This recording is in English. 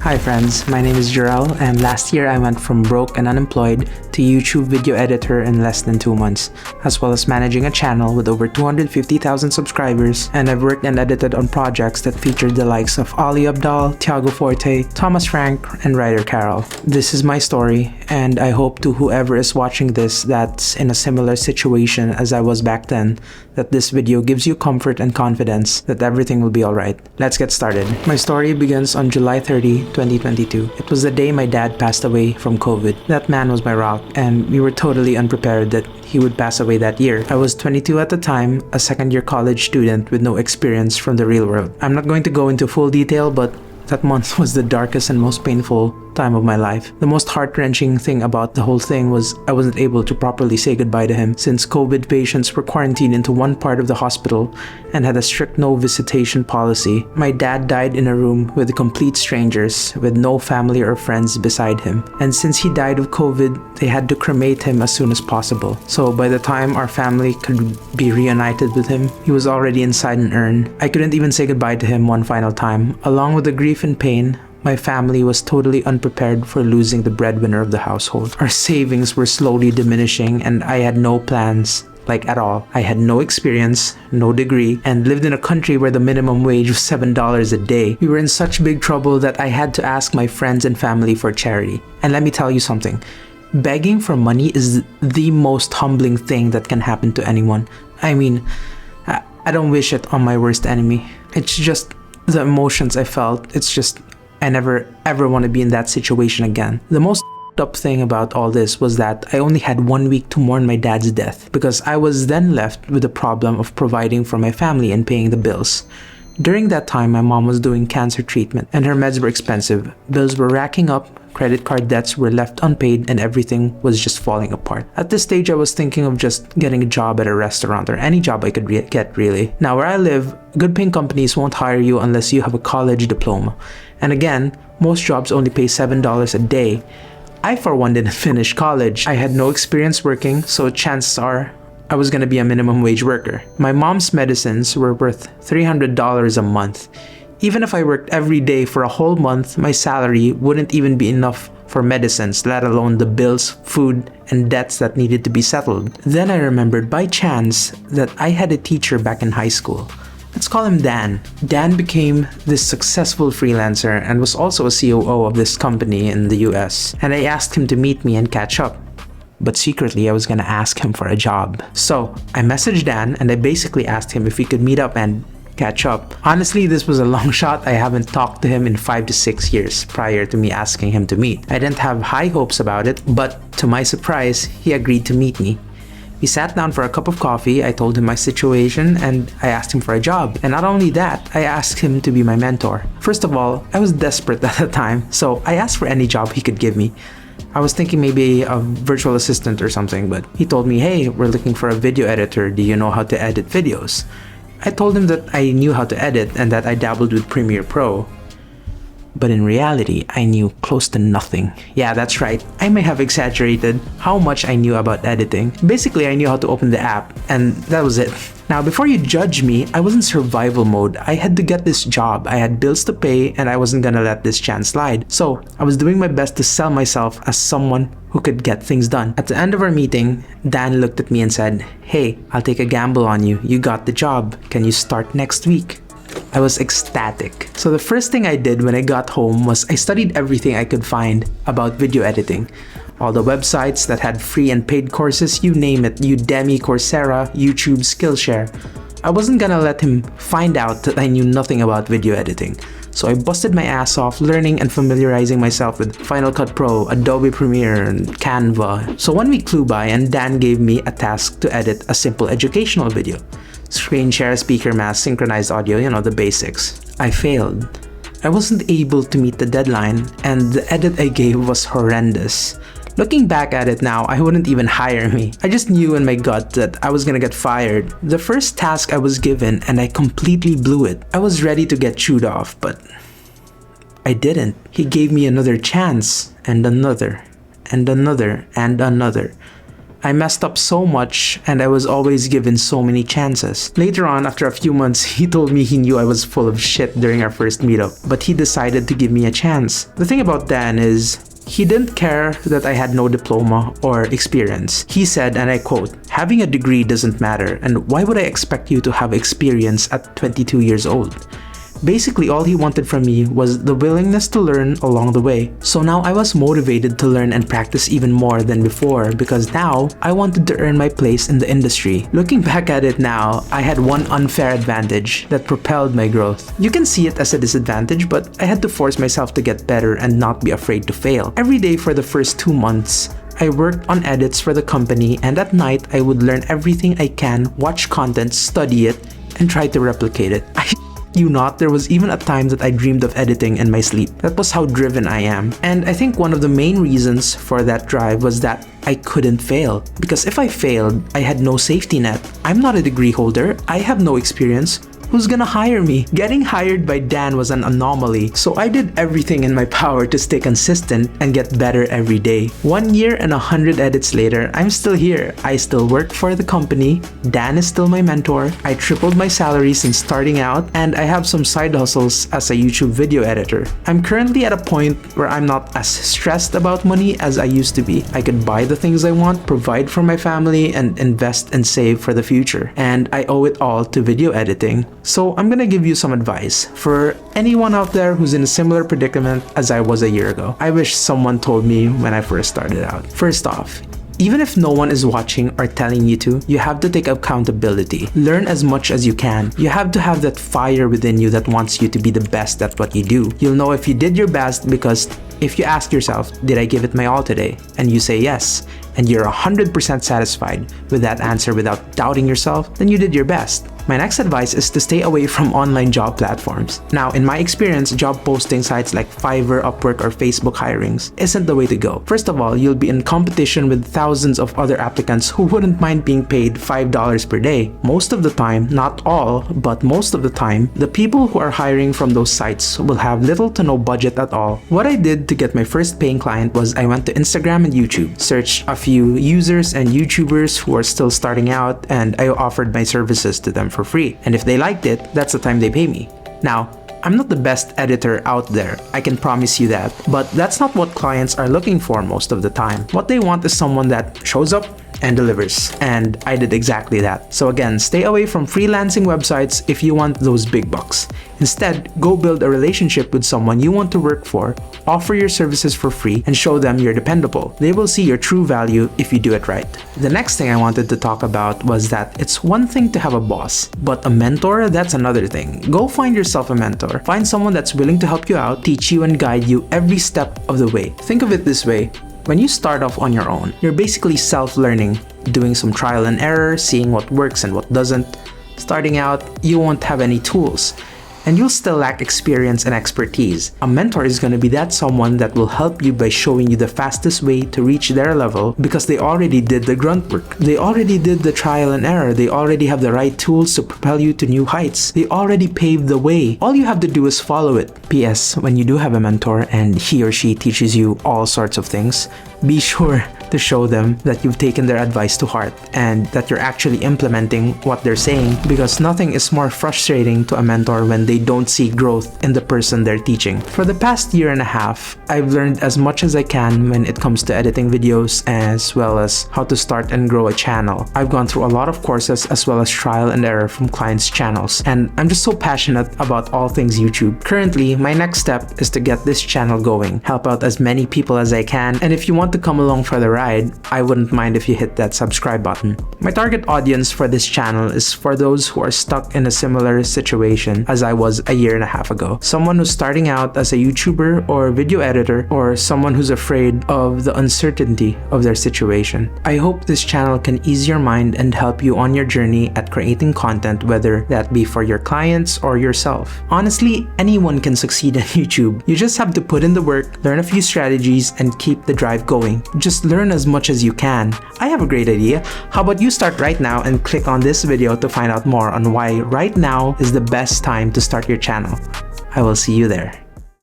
Hi friends, my name is Jarrell, and last year I went from broke and unemployed to YouTube video editor in less than 2 months, as well as managing a channel with over 250,000 subscribers, and I've worked and edited on projects that featured the likes of Ali Abdal, Tiago Forte, Thomas Frank, and Ryder Carroll. This is my story, and I hope to whoever is watching this that's in a similar situation as I was back then, that this video gives you comfort and confidence that everything will be alright. Let's get started. My story begins on July 30, 2022. It was the day my dad passed away from COVID. That man was my rock, and we were totally unprepared that he would pass away that year. I was 22 at the time, a second-year college student with no experience from the real world. I'm not going to go into full detail, but that month was the darkest and most painful time of my life. The most heart-wrenching thing about the whole thing was I wasn't able to properly say goodbye to him since COVID patients were quarantined into one part of the hospital and had a strict no visitation policy. My dad died in a room with complete strangers with no family or friends beside him. And since he died of COVID, they had to cremate him as soon as possible. So by the time our family could be reunited with him, he was already inside an urn. I couldn't even say goodbye to him one final time. Along with the grief and pain, my family was totally unprepared for losing the breadwinner of the household. Our savings were slowly diminishing and I had no plans, like at all. I had no experience, no degree, and lived in a country where the minimum wage was $7 a day. We were in such big trouble that I had to ask my friends and family for charity. And let me tell you something, begging for money is the most humbling thing that can happen to anyone. I mean, I don't wish it on my worst enemy. It's just the emotions I felt. It's just I never ever want to be in that situation again. The most up thing about all this was that I only had 1 week to mourn my dad's death because I was then left with the problem of providing for my family and paying the bills. During that time, my mom was doing cancer treatment and her meds were expensive. Bills were racking up, credit card debts were left unpaid, and everything was just falling apart. At this stage, I was thinking of just getting a job at a restaurant or any job I could get really. Now, where I live, good paying companies won't hire you unless you have a college diploma. And again, most jobs only pay $7 a day. I, for one, didn't finish college. I had no experience working, so chances are I was gonna be a minimum wage worker. My mom's medicines were worth $300 a month. Even if I worked every day for a whole month, my salary wouldn't even be enough for medicines, let alone the bills, food, and debts that needed to be settled. Then I remembered by chance that I had a teacher back in high school. Let's call him Dan. Dan became this successful freelancer and was also a COO of this company in the US. And I asked him to meet me and catch up. But secretly, I was gonna ask him for a job. So I messaged Dan and I basically asked him if we could meet up and catch up. Honestly, this was a long shot. I haven't talked to him in 5 to 6 years prior to me asking him to meet. I didn't have high hopes about it, but to my surprise, he agreed to meet me. We sat down for a cup of coffee, I told him my situation, and I asked him for a job. And not only that, I asked him to be my mentor. First of all, I was desperate at the time, so I asked for any job he could give me. I was thinking maybe a virtual assistant or something, but he told me, hey, we're looking for a video editor. Do you know how to edit videos? I told him that I knew how to edit and that I dabbled with Premiere Pro. But in reality, I knew close to nothing. Yeah, that's right. I may have exaggerated how much I knew about editing. Basically, I knew how to open the app, and that was it. Now, before you judge me, I was in survival mode. I had to get this job. I had bills to pay, and I wasn't gonna let this chance slide. So, I was doing my best to sell myself as someone who could get things done. At the end of our meeting, Dan looked at me and said, hey, I'll take a gamble on you. You got the job. Can you start next week? I was ecstatic. So the first thing I did when I got home was I studied everything I could find about video editing. All the websites that had free and paid courses, you name it, Udemy, Coursera, YouTube, Skillshare. I wasn't gonna let him find out that I knew nothing about video editing. So I busted my ass off learning and familiarizing myself with Final Cut Pro, Adobe Premiere, and Canva. So 1 week flew by and Dan gave me a task to edit a simple educational video. Screen share, speaker mask, synchronized audio, you know, the basics. I failed. I wasn't able to meet the deadline and the edit I gave was horrendous. Looking back at it now, I wouldn't even hire me. I just knew in my gut that I was gonna get fired. The first task I was given and I completely blew it. I was ready to get chewed off, but I didn't. He gave me another chance and another and another and another. I messed up so much and I was always given so many chances. Later on, after a few months, he told me he knew I was full of shit during our first meetup, but he decided to give me a chance. The thing about Dan is, he didn't care that I had no diploma or experience. He said, and I quote, "Having a degree doesn't matter, and why would I expect you to have experience at 22 years old?" Basically, all he wanted from me was the willingness to learn along the way. So now I was motivated to learn and practice even more than before because now I wanted to earn my place in the industry. Looking back at it now, I had one unfair advantage that propelled my growth. You can see it as a disadvantage, but I had to force myself to get better and not be afraid to fail. Every day for the first 2 months, I worked on edits for the company, and at night I would learn everything I can, watch content, study it, and try to replicate it. You not, there was even a time that I dreamed of editing in my sleep. That was how driven I am. And I think one of the main reasons for that drive was that I couldn't fail. Because if I failed, I had no safety net. I'm not a degree holder. I have no experience. Who's gonna hire me? Getting hired by Dan was an anomaly, so I did everything in my power to stay consistent and get better every day. 1 year and 100 edits later, I'm still here. I still work for the company, Dan is still my mentor, I tripled my salary since starting out, and I have some side hustles as a YouTube video editor. I'm currently at a point where I'm not as stressed about money as I used to be. I could buy the things I want, provide for my family, and invest and save for the future. And I owe it all to video editing. So I'm gonna give you some advice for anyone out there who's in a similar predicament as I was a year ago. I wish someone told me when I first started out. First off, even if no one is watching or telling you to, you have to take accountability. Learn as much as you can. You have to have that fire within you that wants you to be the best at what you do. You'll know if you did your best because if you ask yourself, did I give it my all today? And you say yes, and you're 100% satisfied with that answer without doubting yourself, then you did your best. My next advice is to stay away from online job platforms. Now, in my experience, job posting sites like Fiverr, Upwork, or Facebook hirings isn't the way to go. First of all, you'll be in competition with thousands of other applicants who wouldn't mind being paid $5 per day. Most of the time, not all, but most of the time, the people who are hiring from those sites will have little to no budget at all. What I did to get my first paying client was I went to Instagram and YouTube, searched a few users and YouTubers who are still starting out, and I offered my services to them for free. And if they liked it, that's the time they pay me. Now, I'm not the best editor out there, I can promise you that, but that's not what clients are looking for most of the time. What they want is someone that shows up and delivers, and I did exactly that. So again, stay away from freelancing websites if you want those big bucks. Instead, go build a relationship with someone you want to work for, offer your services for free, and show them you're dependable. They will see your true value if you do it right. The next thing I wanted to talk about was that it's one thing to have a boss, but a mentor, that's another thing. Go find yourself a mentor. Find someone that's willing to help you out, teach you, and guide you every step of the way. Think of it this way. When you start off on your own, you're basically self-learning, doing some trial and error, seeing what works and what doesn't. Starting out, you won't have any tools, and you'll still lack experience and expertise. A mentor is going to be that someone that will help you by showing you the fastest way to reach their level because they already did the grunt work. They already did the trial and error. They already have the right tools to propel you to new heights. They already paved the way. All you have to do is follow it. P.S. When you do have a mentor and he or she teaches you all sorts of things, be sure to show them that you've taken their advice to heart and that you're actually implementing what they're saying, because nothing is more frustrating to a mentor when they don't see growth in the person they're teaching. For the past year and a half, I've learned as much as I can when it comes to editing videos as well as how to start and grow a channel. I've gone through a lot of courses as well as trial and error from clients' channels, and I'm just so passionate about all things YouTube. Currently, my next step is to get this channel going, help out as many people as I can, and if you want to come along for the ride, I wouldn't mind if you hit that subscribe button. My target audience for this channel is for those who are stuck in a similar situation as I was a year and a half ago. Someone who's starting out as a YouTuber or video editor, or someone who's afraid of the uncertainty of their situation. I hope this channel can ease your mind and help you on your journey at creating content, whether that be for your clients or yourself. Honestly, anyone can succeed on YouTube. You just have to put in the work, learn a few strategies, and keep the drive going. Just learn as much as you can. I have a great idea. How about you start right now and click on this video to find out more on why right now is the best time to start your channel. I will see you there.